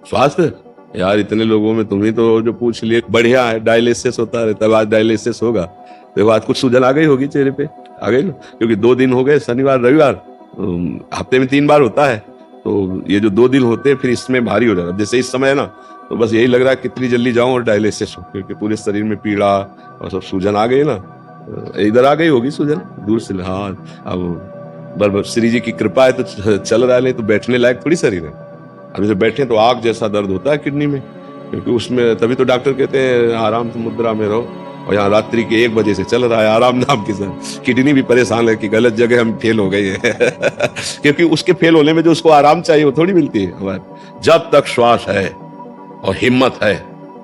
स्वास्थ्य यार, इतने लोगों में तुम्ही तो जो पूछ लिए बढ़िया है। डायलिसिस होता रहता है, आज डायलिसिस होगा तो आज कुछ सूजन आ गई होगी चेहरे पे, आ गई ना, क्योंकि 2 दिन हो गए, शनिवार रविवार, हफ्ते में 3 बार होता है, तो ये जो 2 दिन होते हैं फिर इसमें भारी हो जाएगा। जैसे इस समय है ना, तो बस यही लग रहा है कितनी जल्दी जाऊं और डायलिसिस हो, क्योंकि पूरे शरीर में पीड़ा और सब सूजन आ गई ना। इधर आ गई होगी सूजन दूर से। हाँ, अब श्री जी की कृपा है तो चल रहा है, नहीं तो बैठने लायक थोड़ी शरीर है। अब जैसे बैठे तो आग जैसा दर्द होता है किडनी में, क्योंकि उसमें तभी तो डॉक्टर कहते हैं आराम से मुद्रा में रहो। और यहाँ रात्रि के 1 बजे से चल रहा है आराम नाम के साथ। किडनी भी परेशान है कि गलत जगह हम फेल हो गए हैं क्योंकि उसके फेल होने में जो उसको आराम चाहिए वो थोड़ी मिलती है। जब तक श्वास है और हिम्मत है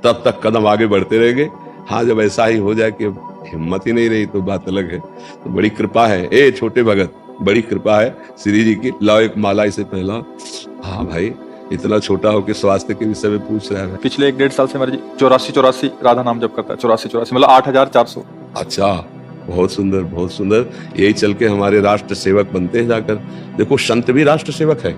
तब तक कदम आगे बढ़ते रहेंगे। हाँ, जब ऐसा ही हो जाए कि हिम्मत ही नहीं रही तो बात अलग है। तो बड़ी कृपा है ए छोटे भगत, बड़ी कृपा है श्री जी की। लाओ एक माला इसे पहला। हाँ भाई, इतना छोटा हो कि स्वास्थ्य के विषय में पूछ रहा है। पिछले 1-1.5 साल से हमारे 84 राधा नाम जप करता है। 84 मतलब 8400। अच्छा, बहुत सुंदर, बहुत सुंदर। यही चल के हमारे राष्ट्र सेवक बनते हैं जाकर। देखो, संत भी राष्ट्र सेवक है।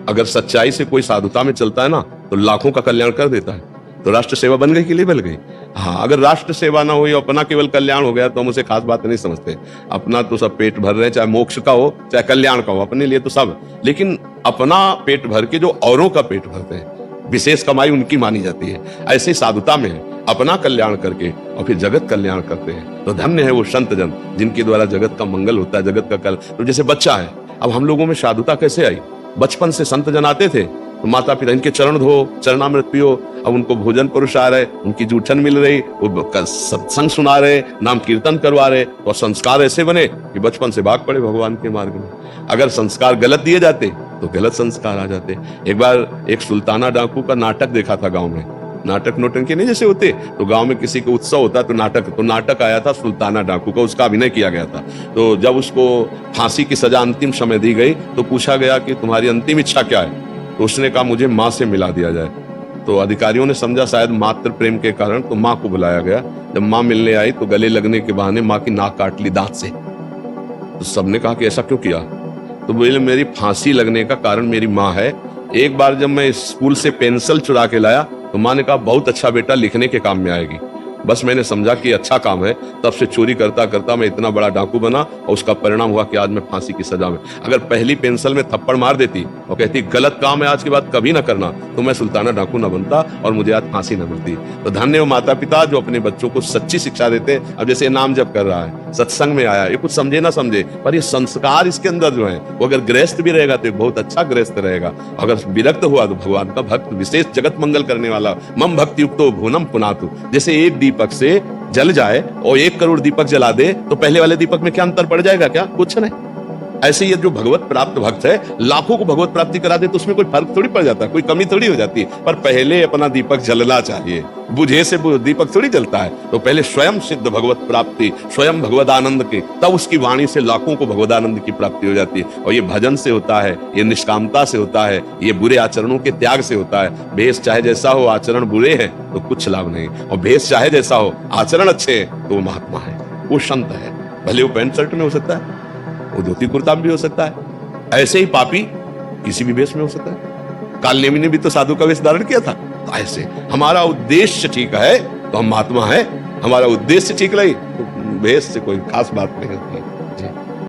अगर सच्चाई से कोई साधुता में चलता है ना तो लाखों का कल्याण कर देता है। तो राष्ट्र सेवा बन गई कि नहीं बन गई? हाँ, अगर राष्ट्र सेवा ना हुई, अपना केवल कल्याण हो गया तो हम उसे खास बात नहीं समझते। अपना तो सब पेट भर रहे हैं, चाहे मोक्ष का हो चाहे कल्याण का हो, अपने लिए तो सब। लेकिन अपना पेट भर के जो औरों का पेट भरते हैं, विशेष कमाई उनकी मानी जाती है। ऐसे साधुता में है, अपना कल्याण करके और फिर जगत कल्याण करते हैं। तो धन्य है वो संत जन जिनके द्वारा जगत का मंगल होता है, जगत का कल्याण। तो जैसे बच्चा है, अब हम लोगों में साधुता कैसे आई? बचपन से संत जन आते थे तो माता पिता इनके चरण धो, चरणामृत पियो। अब उनको भोजन परोस आ रहे, उनकी जूठन मिल रही, वो सत्संग सुना रहे, नाम कीर्तन करवा रहे, और संस्कार ऐसे बने कि बचपन से भाग पड़े भगवान के मार्ग में। अगर संस्कार गलत दिए जाते तो गलत संस्कार आ जाते। एक बार एक सुल्ताना डाकू का नाटक देखा था गांव में। नाटक नोटंकी नहीं जैसे होते, तो गांव में किसी का उत्सव होता तो नाटक आया था सुल्ताना डाकू का, उसका अभिनय किया गया था। तो जब उसको फांसी की सजा अंतिम समय दी गई तो पूछा गया कि तुम्हारी अंतिम इच्छा क्या है? तो उसने कहा मुझे माँ से मिला दिया जाए। तो अधिकारियों ने समझा शायद मातृ प्रेम के कारण, तो माँ को बुलाया गया। जब माँ मिलने आई तो गले लगने के बहाने माँ की नाक काट ली दांत से। तो सबने कहा कि ऐसा क्यों किया? तो बोले मेरी फांसी लगने का कारण मेरी माँ है। एक बार जब मैं स्कूल से पेंसिल चुरा के लाया तो माँ ने कहा बहुत अच्छा बेटा, लिखने के काम में आएगी। बस मैंने समझा कि अच्छा काम है, तब से चोरी करता करता मैं इतना बड़ा डाकू बना, और उसका परिणाम हुआ कि आज मैं फांसी की सजा में। अगर पहली पेंसिल में थप्पड़ मार देती और कहती गलत काम है आज के बाद कभी ना करना, तो मैं सुल्ताना डाकू ना बनता और मुझे आज फांसी न मिलती। तो धन्य हो माता पिता जो अपने बच्चों को सच्ची शिक्षा देते हैं। अब जैसे नाम जप कर रहा है, सत्संग में आया, ये कुछ समझे ना समझे, पर ये संस्कार इसके अंदर जो है, वो अगर गृहस्थ भी रहेगा तो बहुत अच्छा गृहस्थ रहेगा। अगर विरक्त हुआ तो भगवान का भक्त, विशेष जगत मंगल करने वाला, मम भक्ति युक्तो भुवनम पुनातु। जैसे एक दीपक से जल जाए और 1 करोड़ दीपक जला दे तो पहले वाले दीपक में क्या अंतर पड़ जाएगा? क्या? कुछ नहीं। ऐसे ये जो भगवत प्राप्त भक्त है, लाखों को भगवत प्राप्ति करा दे तो उसमें कोई फर्क थोड़ी पड़ जाता है, कोई कमी थोड़ी हो जाती है। पर पहले अपना दीपक जलना चाहिए, बुझे से दीपक थोड़ी जलता है। तो पहले स्वयं सिद्ध भगवत प्राप्ति, स्वयं भगवत आनंद की, तब उसकी वाणी से लाखों को भगवत आनंद की प्राप्ति हो जाती है। और ये भजन से होता है, ये निष्कामता से होता है, ये बुरे आचरणों के त्याग से होता है। भेष चाहे जैसा हो, आचरण बुरे हैं तो कुछ लाभ नहीं, और भेष चाहे जैसा हो, आचरण अच्छे हैं तो वो महात्मा है, वो संत है। भले वो पैंट शर्ट में हो सकता है, वो धोती कुर्ता में भी हो सकता है। ऐसे ही पापी किसी भी वेश में हो सकता है। कालनेमी ने भी तो साधु का वेश धारण किया था। तो ऐसे हमारा उद्देश्य ठीक है तो हम महात्मा है, हमारा उद्देश्य ठीक रही तो वेश से कोई खास बात नहीं है।